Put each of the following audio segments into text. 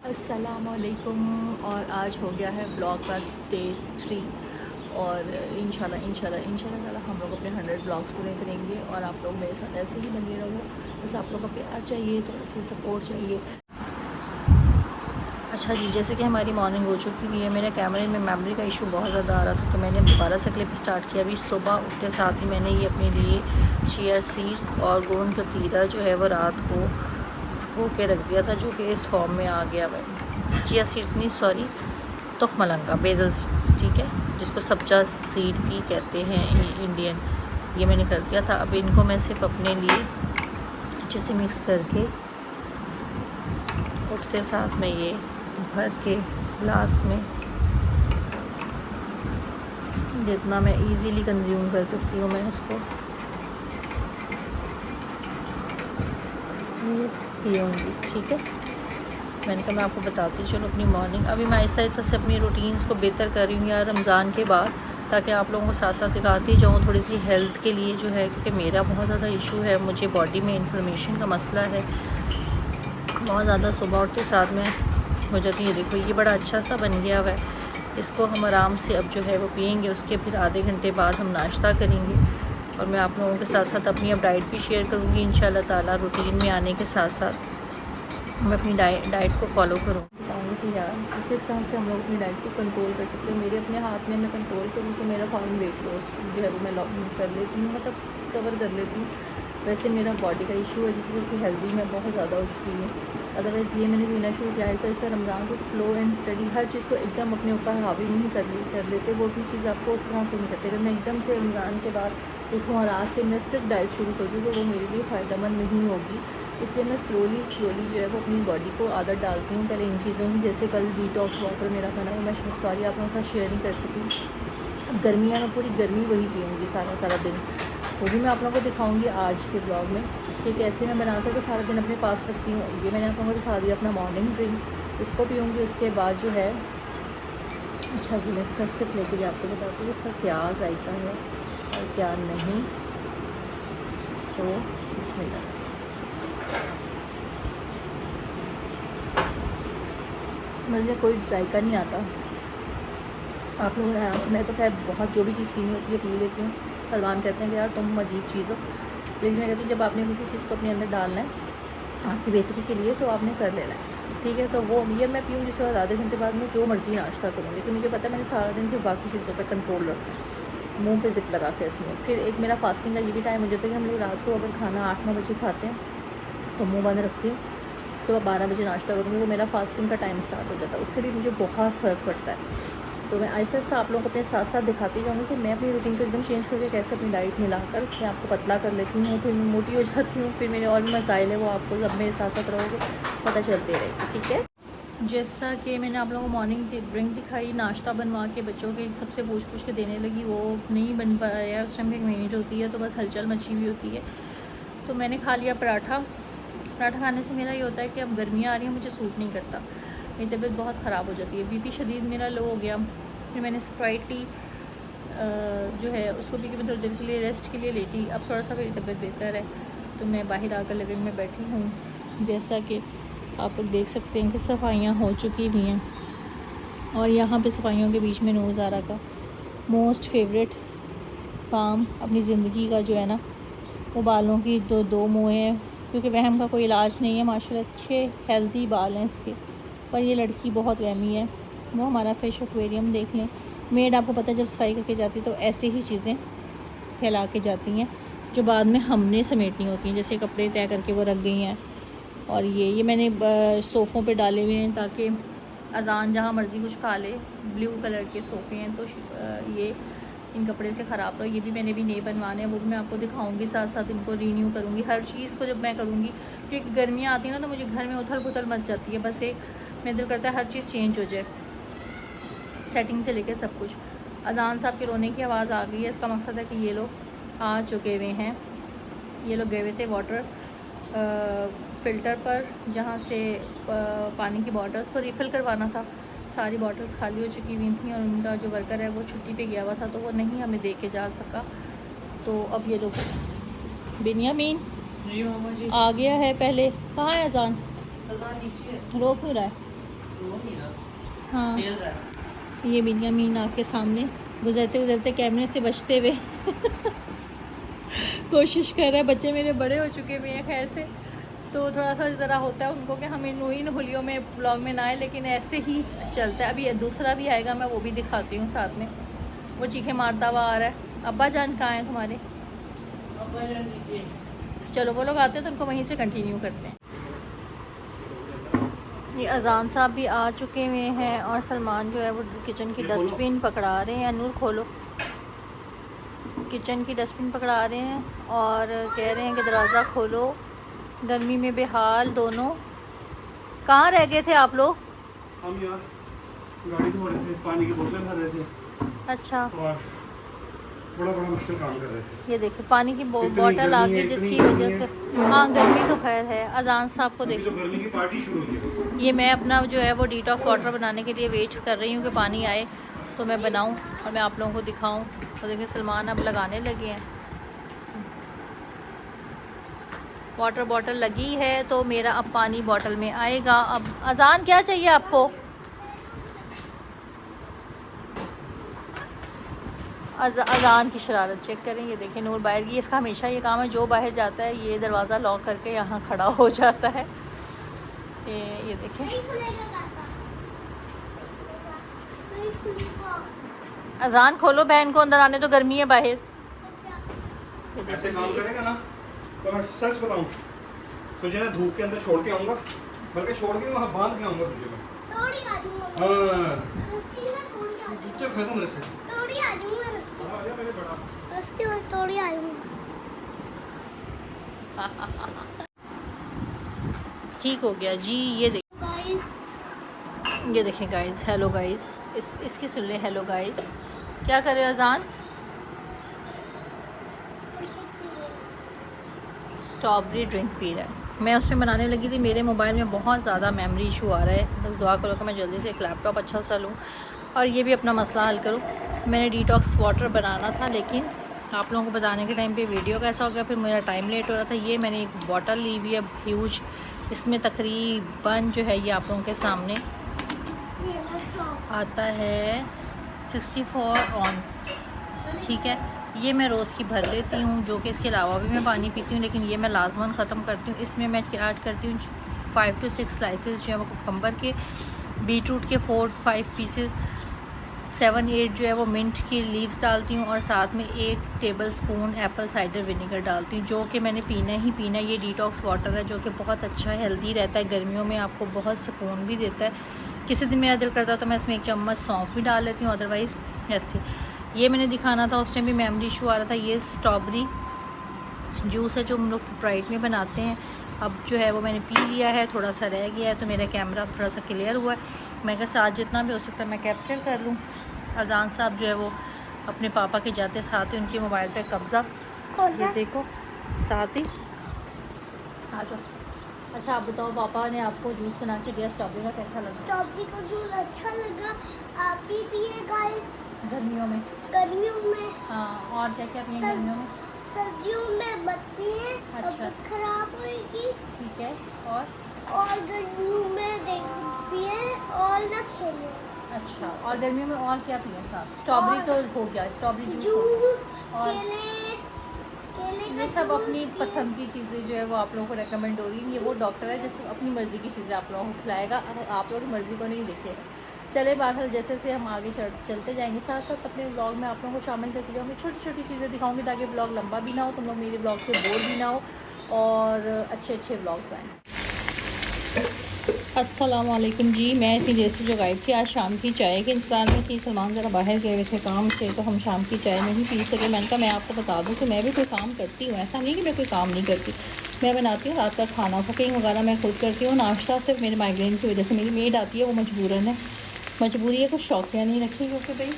अस्सलामुअलैकुम। और आज हो गया है ब्लॉग का डे 3 और इंशाल्लाह ताला हम लोग अपने 100 ब्लॉग्स पूरे करेंगे और आप लोग मेरे साथ ऐसे ही बने रहो। बस आप लोग का प्यार चाहिए, थोड़ी सी सपोर्ट चाहिए। अच्छा जी, जैसे कि हमारी मॉर्निंग हो चुकी हुई है, मेरे कैमरे में मेमोरी का इशू बहुत ज़्यादा आ रहा था तो मैंने दोबारा से क्लिप स्टार्ट किया। अभी सुबह उठते साथ ही मैंने ये अपने लिए चिया सीड्स और गोंद कतीरा जो है वो रात को भिगो के रख दिया था, जो कि इस फॉर्म में आ गया है। चिया सीड्स नहीं, सॉरी, तुखमलंगा, बेसल सीड्स, ठीक है, जिसको सब्जा सीड भी कहते हैं इंडियन। ये मैंने कर दिया था। अब इनको मैं सिर्फ अपने लिए अच्छे से मिक्स करके उठते साथ में ये भर के ग्लास में जितना मैं इजीली कंज्यूम कर सकती हूँ मैं इसको पीऊँगी, ठीक है। मैंने कहा मैं आपको बताती चलो अपनी मॉर्निंग। अभी मैं आहिस्ता आहिस्ता से अपनी रूटीन्स को बेहतर कर रही हूँ यार रमज़ान के बाद, ताकि आप लोगों को साथ साथ दिखाती जाऊँ थोड़ी सी हेल्थ के लिए जो है, क्योंकि मेरा बहुत ज़्यादा इशू है, मुझे बॉडी में इन्फ्लेमेशन का मसला है बहुत ज़्यादा। सुबह उठते साथ में हो जाती है। देखो ये बड़ा अच्छा सा बन गया हुआ है, इसको हम आराम से अब जो है वो पियेंगे। उसके फिर आधे घंटे बाद हम नाश्ता करेंगे और मैं आप लोगों के साथ साथ अपनी अब डाइट भी शेयर करूँगी इंशाल्लाह ताला। रूटीन में आने के साथ साथ मैं अपनी डाइट को फॉलो करूँगी। बताऊँगी कि यार किस तरह से हम लोग अपनी डाइट को कंट्रोल कर सकते हैं। मेरे अपने हाथ में मैं कंट्रोल करूँ तो मेरा फॉर्म वेट लॉस जो है वो मैं कर लेती हूँ, मतलब कवर कर लेती हूँ। वैसे मेरा बॉडी का इशू है जिस वजह से हेल्दी मैं बहुत ज़्यादा हो चुकी हूँ। अदरवाइज़ ये मैंने पीना शुरू किया ऐसा ऐसा रमज़ान से स्लो एंड स्टडी, हर चीज़ को एकदम अपने ऊपर हावी नहीं कर लेते। वो भी चीज़ आपको उस तरह से नहीं करते। अगर मैं एकदम से रमज़ान के बाद उठूँ और आज से मैं स्ट्रिक्ट डाइट शुरू कर दूँ तो वो मेरे लिए फ़ायदेमंद नहीं होगी। इसलिए मैं स्लोली जो है वो अपनी बॉडी को आदत डालती हूँ पहले इन चीज़ों की। जैसे कल डिटॉक्स वाटर मेरा बना है, मैं सॉरी आप लोगों के साथ शेयर नहीं कर सकी। अब गर्मियाँ में पूरी गर्मी वही पीऊँगी सारा दिन, वो भी मैं आप लोगों को दिखाऊंगी आज के ब्लॉग में कि कैसे मैं बनाकर तो सारा दिन अपने पास रखती हूँ। ये मैंने आप लोगों को दिखा दिया अपना मॉर्निंग ड्रिंक, इसको पीऊँगी। उसके बाद जो है अच्छा जी मैं इसका सिप लेके भी आपको बताती हूँ इसका क्या जायका है और क्या नहीं। तो बिस्मिल्लाह। मुझे कोई जायका नहीं आता, आप लोग मैं तो खैर बहुत जो भी चीज़ पीनी होती है पी लेती हूँ। सलमान कहते हैं कि यार तुम अजीब चीज़ हो, लेकिन मैं कहती हूँ जब आपने किसी चीज़ को अपने अंदर डालना है आपकी बेहतरी के लिए तो आपने कर लेना है, ठीक है। तो वो ये मैं पीऊँ जिसके बाद आधे घंटे बाद मैं जो मर्ज़ी नाश्ता करूँ, लेकिन मुझे पता है मैंने सारा दिन फिर बाकी चीज़ों पर कंट्रोल रखना है, मुँह पे ज़िप लगा के रखनी है। फिर एक मेरा फास्टिंग का ये भी टाइम हो जाता है कि हम लोग रात को अगर खाना 8-9 बजे खाते हैं तो मुँह बंद रखती हूँ, तो 12 बजे नाश्ता करूँगी तो मेरा फास्टिंग का टाइम स्टार्ट हो जाता है। उससे भी मुझे बहुत फ़र्क पड़ता है। तो मैं ऐसा ऐसा आप लोगों को अपने साथ साथ दिखाती जाऊँगी कि मैं अपनी रूटीन को एकदम चेंज करके कैसे अपनी डाइट मिलाकर मैं आपको पतला कर लेती हूँ, फिर मैं मोटी हो जाती हूँ, फिर मेरे और भी मसाइल है वो आपको जब मेरे साथ साथ रहोगे पता चलते रहेगी, ठीक है। जैसा कि मैंने आप लोगों को मॉर्निंग ड्रिंक दिखाई, नाश्ता बनवा के बच्चों के सबसे पूछ के देने लगी, वो नहीं बन पाया, उस टाइम एक मिनट होती है तो बस हलचल मची हुई होती है। तो मैंने खा लिया पराठा खाने से मेरा ये होता है कि अब गर्मियाँ आ रही हैं, मुझे सूट नहीं करता, मेरी तबीयत बहुत ख़राब हो जाती है, बीपी शदीद मेरा लो हो गया। फिर मैंने स्प्राइट टी जो है उसको भी कि मैं थोड़ी देर के लिए रेस्ट के लिए लेटी। अब थोड़ा सा मेरी तबीयत बेहतर है तो मैं बाहर आकर लिविंग में बैठी हूँ। जैसा कि आप लोग देख सकते हैं कि सफाइयाँ हो चुकी हुई हैं और यहाँ पे सफाइयों के बीच में नूरज़ारा का मोस्ट फेवरेट काम अपनी ज़िंदगी का जो है ना, वो बालों की दो मुँह हैं, क्योंकि वहम का कोई इलाज नहीं है, माशाल्लाह अच्छे हेल्दी बाल हैं इसके। पर ये लड़की बहुत वहमी है। वो हमारा फिश एक्वेरियम देख लें, मेड आपको पता है जब सफाई करके जाती तो ऐसे ही चीज़ें फैला के जाती हैं जो बाद में हमने समेटनी होती हैं, जैसे कपड़े तय करके वो रख गई हैं। और ये मैंने सोफ़ों पे डाले हुए हैं ताकि अजान जहाँ मर्ज़ी कुछ खा ले। ब्लू कलर के सोफ़े हैं तो ये इन कपड़े से ख़राब रहो। ये भी मैंने भी नए बनवाने हैं, वो भी मैं आपको दिखाऊंगी, साथ साथ इनको रीन्यू करूँगी। हर चीज़ को जब मैं करूँगी, क्योंकि गर्मियाँ आती हैं ना तो मुझे घर में उथल पुथल मच जाती है, बस एक मेरा दिल करता है हर चीज़ चेंज हो जाए, सेटिंग से लेकर सब कुछ। अजान साहब के रोने की आवाज़ आ गई है, इसका मकसद है कि ये लोग आ चुके हुए हैं। ये लोग गए हुए थे वाटर फ़िल्टर पर, जहाँ से पानी की बॉटल्स को रिफ़िल करवाना था। सारी बॉटल्स खाली हो चुकी हुई थी और उनका जो वर्कर है वो छुट्टी पे गया हुआ था तो वो नहीं हमें दे के जा सका। तो अब ये लोग बिनियामीन आ गया है। पहले कहाँ है अजान? रो क्यों रहा है? हाँ, ये बिन्यामीन आपके सामने गुजरते गुजरते कैमरे से बचते हुए कोशिश कर रहा है। बच्चे मेरे बड़े हो चुके हुए हैं खैर से, तो थोड़ा सा ज़रा होता है उनको कि हम इन होलियों में ब्लॉग में ना आए, लेकिन ऐसे ही चलता है। अभी दूसरा भी आएगा, मैं वो भी दिखाती हूँ साथ में। वो चीखे मारता हुआ आ रहा है। अब्बा जान कहाँ हैं तुम्हारे? चलो वो लोग आते हैं तो उनको वहीं से कंटिन्यू करते हैं। ये अजान साहब भी आ चुके हुए हैं और सलमान जो है वो किचन की डस्टबिन पकड़ा रहे हैं। नूर खोलो, किचन की डस्टबिन पकड़ा रहे हैं और कह रहे हैं कि दरवाज़ा खोलो। गर्मी में बेहाल दोनों। कहाँ रह गए थे आप लोग? हम यार गाड़ी धो रहे थे, पानी की बोतलें भर रहे थे। अच्छा, और बड़ा मुश्किल काम कर रहे थे। ये देखिए पानी की बोतल आ गई जिसकी वजह से। हाँ गर्मी तो खैर है। अजान साहब को देखो, तो गर्मी की पार्टी शुरू हुई है। ये मैं अपना जो है वो डिटॉक्स वाटर बनाने के लिए वेट कर रही हूँ कि पानी आए तो मैं बनाऊँ और मैं आप लोगों को दिखाऊँ। तो देखिए सलमान अब लगाने लगे हैं। वाटर बॉटल लगी है तो मेरा अब पानी बॉटल में आएगा। अब अजान क्या चाहिए आपको? अजान की शरारत चेक करें। ये देखें नूर बाहर की, इसका हमेशा ये काम है, जो बाहर जाता है ये दरवाज़ा लॉक करके यहाँ खड़ा हो जाता है। ये देखें अजान खोलो, बहन को अंदर आने तो, गर्मी है बाहर। ऐसे काम करेगा ना तो मैं सच बताऊं तुझे ना धूप के अंदर छोड़ के आऊंगा, बल्कि छोड़ के वहाँ बांध के आऊंगा तुझे मैं। तोड़ी आ जाऊंगा। हाँ रस्सी में तोड़ी आ जाऊंगा। चल खत्म रस्सी। तोड़ी आ जाऊंगा रस्सी। हाँ मेरे बड़ा रस्सी और तोड़ी आ जाऊंगा। ठीक हो गया जी। ये देख, गाइस ये देखें गाइस। हेलो गाइस, इसकी सुन ले। हेलो गाइस, क्या कर रहे हो अजान? स्ट्रॉबेरी ड्रिंक पी रहा है। मैं उसमें बनाने लगी थी, मेरे मोबाइल में बहुत ज़्यादा मेमोरी इशू आ रहा है। बस दुआ करो कि मैं जल्दी से एक लैपटॉप अच्छा सा लूँ और ये भी अपना मसला हल करूँ। मैंने डिटॉक्स वाटर बनाना था, लेकिन आप लोगों को बताने के टाइम पे वीडियो कैसा हो गया, फिर मेरा टाइम लेट हो रहा था। ये मैंने एक बॉटल ली हुई है ह्यूज, इसमें तकरीबन जो है ये आप लोगों के सामने आता है 64 ऑन्स, ठीक है। ये मैं रोज़ की भर लेती हूँ, जो कि इसके अलावा भी मैं पानी पीती हूँ, लेकिन ये मैं लाजमन ख़त्म करती हूँ। इसमें मैं ऐड करती हूँ 5 to 6 स्लाइसेस जो है वो कुकम्बर के, बीटरूट के 4-5 पीसेस, 7-8 जो है वो मिंट की लीव्स डालती हूँ और साथ में 1 टेबलस्पून एप्पल साइडर विनेगर डालती हूँ, जो कि मैंने पीना ही पीना। ये डिटॉक्स वाटर है जो कि बहुत अच्छा हेल्दी रहता है, गर्मियों में आपको बहुत सुकून भी देता है। किसी दिन मेरा दिल करता है तो मैं इसमें 1 चम्मच सौंफ भी डाल लेती हूँ, अदरवाइज़ ऐसे। ये मैंने दिखाना था, उस टाइम भी मेमोरी इशू आ रहा था। ये स्ट्रॉबेरी जूस है जो हम लोग स्प्राइट में बनाते हैं। अब जो है वो मैंने पी लिया है, थोड़ा सा रह गया है तो मेरा कैमरा थोड़ा सा क्लियर हुआ है। मैं कहा साथ जितना भी हो सकता है मैं कैप्चर कर लूँ। अजान साहब जो है वो अपने पापा के जाते साथ ही उनके मोबाइल पे कब्ज़ा, ये देखो साथ ही। आ जाओ। अच्छा आप बताओ, पापा ने आपको जूस बना के दिया स्ट्रॉबेरी का, कैसा लगा? स्ट्रॉबेरी का जूस अच्छा लगा। आप भी पिए गाइस गर्मियों में। गर्मियों में। हाँ, और क्या क्या पिए गर्मियों में? सर्दियों में मत पिए, अच्छा। तबीयत खराब होगी। ठीक है। और गर्मियों में पिए और ना खेलें। अच्छा, और गर्मियों में और क्या पिए साथ? स्ट्रॉबेरी तो हो गया, स्ट्रॉबेरी जूस और केले ये सब अपनी पसंद की चीज़ें जो है वो आप लोगों को रेकमेंड हो रही है। ये वो डॉक्टर है जिससे अपनी मर्ज़ी की चीज़ें आप लोगों को खिलाएगा, आप लोगों की मर्ज़ी को नहीं देखेगा। चले बहरहाल जैसे जैसे हम आगे चलते जाएंगे, साथ साथ अपने ब्लॉग में आप लोगों को शामिल करके जाऊँगी, छोटी छोटी चीज़ें दिखाऊंगी ताकि ब्लॉग लंबा भी ना हो, तुम लोग मेरे ब्लॉग से बोर भी ना हो और अच्छे अच्छे ब्लॉग्स आएँ। अस्सलाम वालेकुम जी। मैं इतनी देर से जो गायब थी, आज शाम की चाय के इंतज़ार में थी। सलमान ज़रा बाहर गए हुए थे काम से, तो हम शाम की चाय नहीं पी सके। मैंने कहा मैं आपको बता दूं कि मैं भी कोई काम करती हूँ, ऐसा नहीं कि मैं कोई काम नहीं करती। मैं बनाती हूँ रात का खाना, कुकिंग वगैरह मैं खुद करती हूँ। नाश्ता सिर्फ मेरे माइग्रेन की वजह से, मेरी मेड आती है वो मजबूरन है, मजबूरी है, कुछ शौकिया नहीं रखी क्योंकि भाई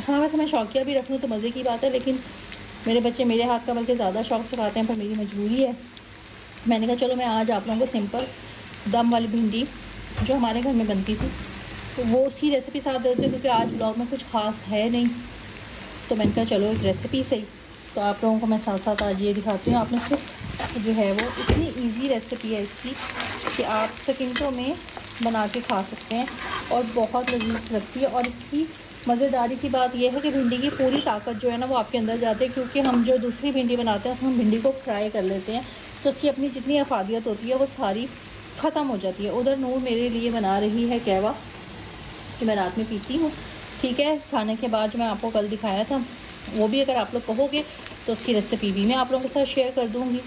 हाँ वैसे मैं शौकिया भी रख लूँ तो मज़े की बात है, लेकिन मेरे बच्चे मेरे हाथ का बल्कि ज़्यादा शौक से खाते हैं, पर मेरी मजबूरी है। मैंने कहा चलो मैं आज आप लोगों को सिंपल दम वाली भिंडी जो हमारे घर में बनती थी तो वो उसकी रेसिपी साथ देते हैं, क्योंकि आज ब्लॉग में कुछ ख़ास है नहीं, तो मैंने कहा चलो एक रेसिपी सही। तो आप लोगों को मैं साथ साथ आज ये दिखाती हूँ। आपने सिर्फ जो है वो इतनी इजी रेसिपी है इसकी कि आप सेकंडों में बना के खा सकते हैं और बहुत लजीज लगती है। और इसकी मज़ेदारी की बात यह है कि भिंडी की पूरी ताकत जो है ना वो आपके अंदर जाती है, क्योंकि हम जो दूसरी भिंडी बनाते हैं हम भिंडी को फ्राई कर लेते हैं तो उसकी अपनी जितनी अफादियत होती है वो सारी ख़त्म हो जाती है। उधर नूर मेरे लिए बना रही है कहवा कि मैं रात में पीती हूँ, ठीक है, खाने के बाद जो मैं आपको कल दिखाया था वो भी अगर आप लोग कहोगे तो उसकी रेसिपी भी मैं आप लोगों के साथ शेयर कर दूँगी।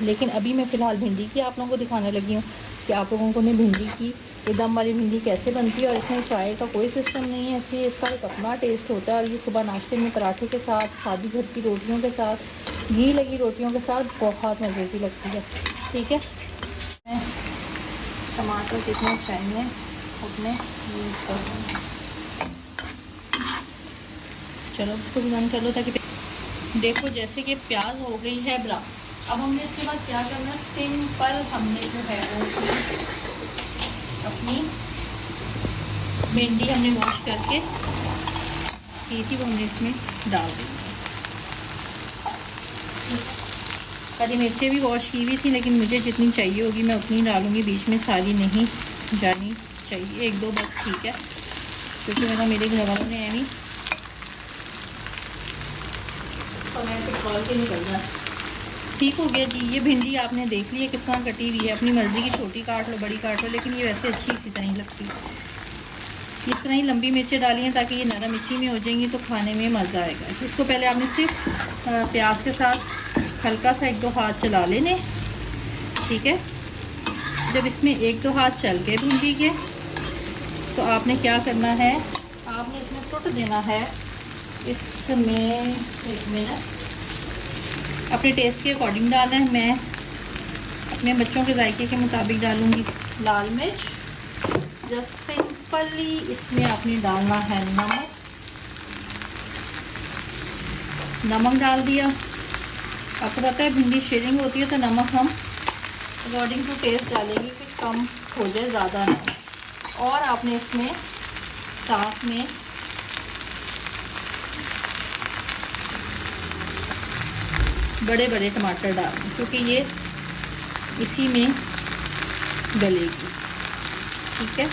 लेकिन अभी मैं फ़िलहाल भिंडी की आप लोगों को दिखाने लगी हूँ कि आप लोगों को ने भिंडी की ये दम वाली भिंडी कैसे बनती है। और इसमें फ्राई का कोई सिस्टम नहीं है, इसलिए इसका एक अपना टेस्ट होता है। और ये सुबह नाश्ते में पराठे के साथ, सादी घर की रोटियों के साथ, घी लगी रोटियों के साथ बहुत मज़े की लगती है, ठीक है। टमाटर जितने चाहिए उतने यूज़ कर दूँगी। चलो इसको भी बंद कर लो ताकि देखो जैसे कि प्याज हो गई है ब्राउन। अब हमने इसके बाद क्या करना है, सिंपल हमने जो है वो अपनी भिंडी हमने वॉश करके की थी वो हमने इसमें डाल दी। हरी मिर्चें भी वॉश की हुई थी, लेकिन मुझे जितनी चाहिए होगी मैं उतनी डालूँगी, बीच में सारी नहीं जानी चाहिए, 1-2 बस ठीक है, क्योंकि मेरे घर वालों ने ऐवी तो मैं पिटवाल के निकलना। ठीक हो गया जी। ये भिंडी आपने देख ली है किस तरह कटी हुई है, अपनी मर्ज़ी की छोटी काट लो बड़ी काट लो, लेकिन ये वैसे अच्छी इसी तरह ही लगती है। इस तरह ही लंबी मिर्चें डाली हैं ताकि ये नरम मिर्ची में हो जाएंगी तो खाने में मज़ा आएगा। इसको पहले आपने सिर्फ प्याज के साथ हल्का सा 1-2 हाथ चला लेने, ठीक है। जब इसमें 1-2 हाथ चल गए भिंडी के तो आपने क्या करना है, आपने इसमें सुट देना है। इसमें 1 मिनट अपने टेस्ट के अकॉर्डिंग डालना है। मैं अपने बच्चों के जायके के मुताबिक डालूँगी लाल मिर्च। जस्ट सिंपली इसमें आपने डालना है नमक। नमक डाल दिया। आपको पता है भिंडी शेयरिंग होती है तो नमक हम अकॉर्डिंग टू टेस्ट डालेंगे कि कम हो जाए ज़्यादा नहीं। और आपने इसमें साथ में बड़े बड़े टमाटर डालें क्योंकि ये इसी में गलेगी, ठीक है।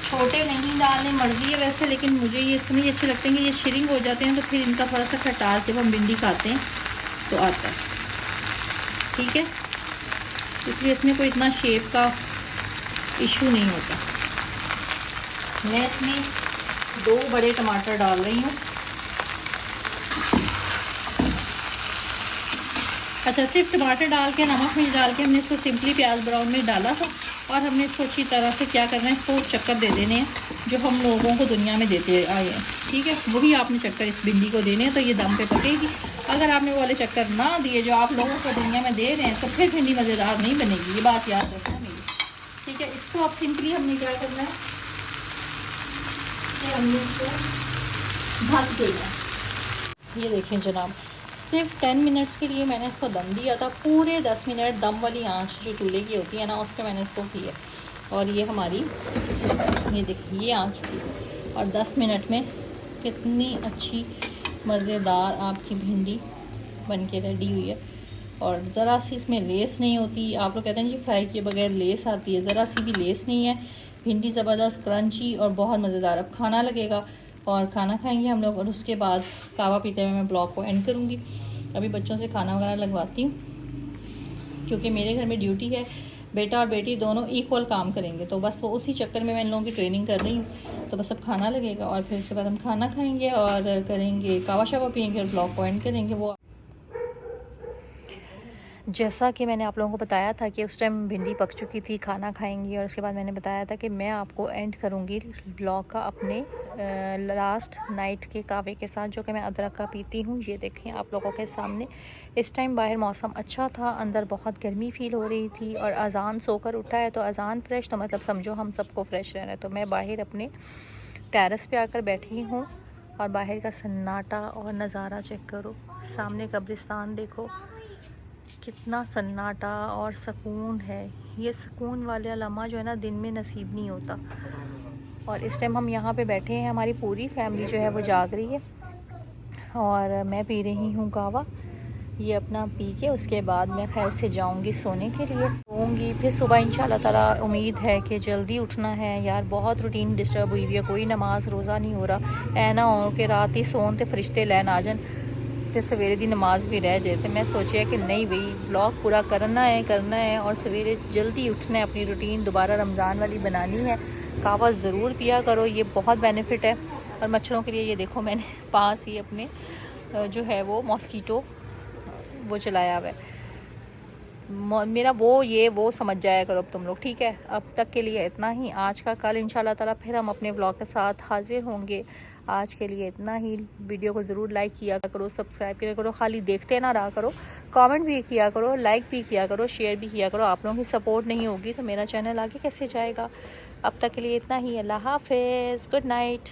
छोटे नहीं डालने, मर्जी है वैसे, लेकिन मुझे ये इसमें अच्छे लगते हैं कि ये शिरिंग हो जाते हैं तो फिर इनका थोड़ा सा खटास जब हम भिंडी खाते हैं तो आता है, ठीक है। इसलिए इसमें कोई इतना शेप का इशू नहीं होता। मैं इसमें 2 बड़े टमाटर डाल रही हूँ। अच्छा, सिर्फ टमाटर डाल के नमक मिर्च डाल के हमने इसको सिंपली प्याज ब्राउन में डाला था और हमने इसको अच्छी तरह से क्या करना है, इसको चक्कर दे देने हैं जो हम लोगों को दुनिया में देते आए हैं, ठीक है। वही आपने चक्कर इस भिंडी को देने हैं तो ये दम पे पकेगी। अगर आपने वो वाले चक्कर ना दिए जो आप लोगों को दुनिया में दे रहे हैं तो फिर भिंडी मज़ेदार नहीं बनेगी, ये बात याद रखना मेरी, ठीक है। इसको अब सिंपली हमने क्या करना है कि हमने इसको ढक देना। ये देखें जनाब, सिर्फ 10 मिनट्स के लिए मैंने इसको दम दिया था। पूरे 10 मिनट दम वाली आंच जो चूल्हे की होती है ना उस पर मैंने इसको किया और ये हमारी ये देखिए ये आंच थी और 10 मिनट में कितनी अच्छी मज़ेदार आपकी भिंडी बन के रेडी हुई है। और ज़रा सी इसमें लेस नहीं होती। आप लोग कहते हैं जी फ्राई किए बगैर लेस आती है, ज़रा सी भी लेस नहीं है। भिंडी ज़बरदस्त क्रंची और बहुत मज़ेदार। अब खाना लगेगा और खाना खाएंगे हम लोग और उसके बाद कावा पीते हुए मैं ब्लॉग को एंड करूँगी। अभी बच्चों से खाना वगैरह लगवाती हूँ क्योंकि मेरे घर में ड्यूटी है, बेटा और बेटी दोनों इक्वल काम करेंगे तो बस वो उसी चक्कर में मैं इन लोगों की ट्रेनिंग कर रही हूँ। तो बस अब खाना लगेगा और फिर उसके बाद हम खाना खाएंगे और करेंगे कावा शावा पियेंगे और ब्लॉग को एंड करेंगे। वो जैसा कि मैंने आप लोगों को बताया था कि उस टाइम भिंडी पक चुकी थी, खाना खाएंगी और उसके बाद मैंने बताया था कि मैं आपको एंड करूंगी व्लॉग का अपने लास्ट नाइट के कावे के साथ जो कि मैं अदरक का पीती हूँ। ये देखें आप लोगों के सामने। इस टाइम बाहर मौसम अच्छा था, अंदर बहुत गर्मी फ़ील हो रही थी और अजान सोकर उठा है तो अजान फ्रेश, तो मतलब समझो हम सबको फ्रेश रहना है। तो मैं बाहर अपने टेरेस पे आकर बैठी हूँ और बाहर का सन्नाटा और नज़ारा चेक करो। सामने कब्रिस्तान देखो कितना सन्नाटा और सुकून है। ये सुकून वाला लम्हा जो है ना दिन में नसीब नहीं होता। और इस टाइम हम यहाँ पे बैठे हैं, हमारी पूरी फैमिली जो है वो जाग रही है और मैं पी रही हूँ कावा। ये अपना पी के उसके बाद मैं खैर से जाऊंगी सोने के लिए, सोऊंगी फिर सुबह इंशाल्लाह ताला। उम्मीद है कि जल्दी उठना है यार, बहुत रूटीन डिस्टर्ब हुई हुई है, कोई नमाज रोज़ा नहीं हो रहा। ऐ ना हो के रात ही सोन ते फरिश्ते लैन आ जान ते सवेरे दी नमाज भी रह जाए। तो मैं सोचा कि नहीं भाई ब्लॉग पूरा करना है और सवेरे जल्दी उठना है, अपनी रूटीन दोबारा रमज़ान वाली बनानी है। कहवा ज़रूर पिया करो, ये बहुत बेनिफिट है। और मच्छरों के लिए ये देखो मैंने पास ही अपने जो है वो मॉस्कीटो वो चलाया हुआ है मेरा, वो समझ जाया करो अब तुम लोग, ठीक है। अब तक के लिए इतना ही आज का, कल इंशाल्लाह ताला फिर हम अपने ब्लॉग के साथ हाजिर होंगे। आज के लिए इतना ही। वीडियो को ज़रूर लाइक किया करो, सब्सक्राइब किया करो, खाली देखते ना रहा करो, कमेंट भी किया करो, लाइक भी किया करो, शेयर भी किया करो। आप लोगों की सपोर्ट नहीं होगी तो मेरा चैनल आगे कैसे जाएगा। अब तक के लिए इतना ही। अल्लाह हाफिज़, गुड नाइट।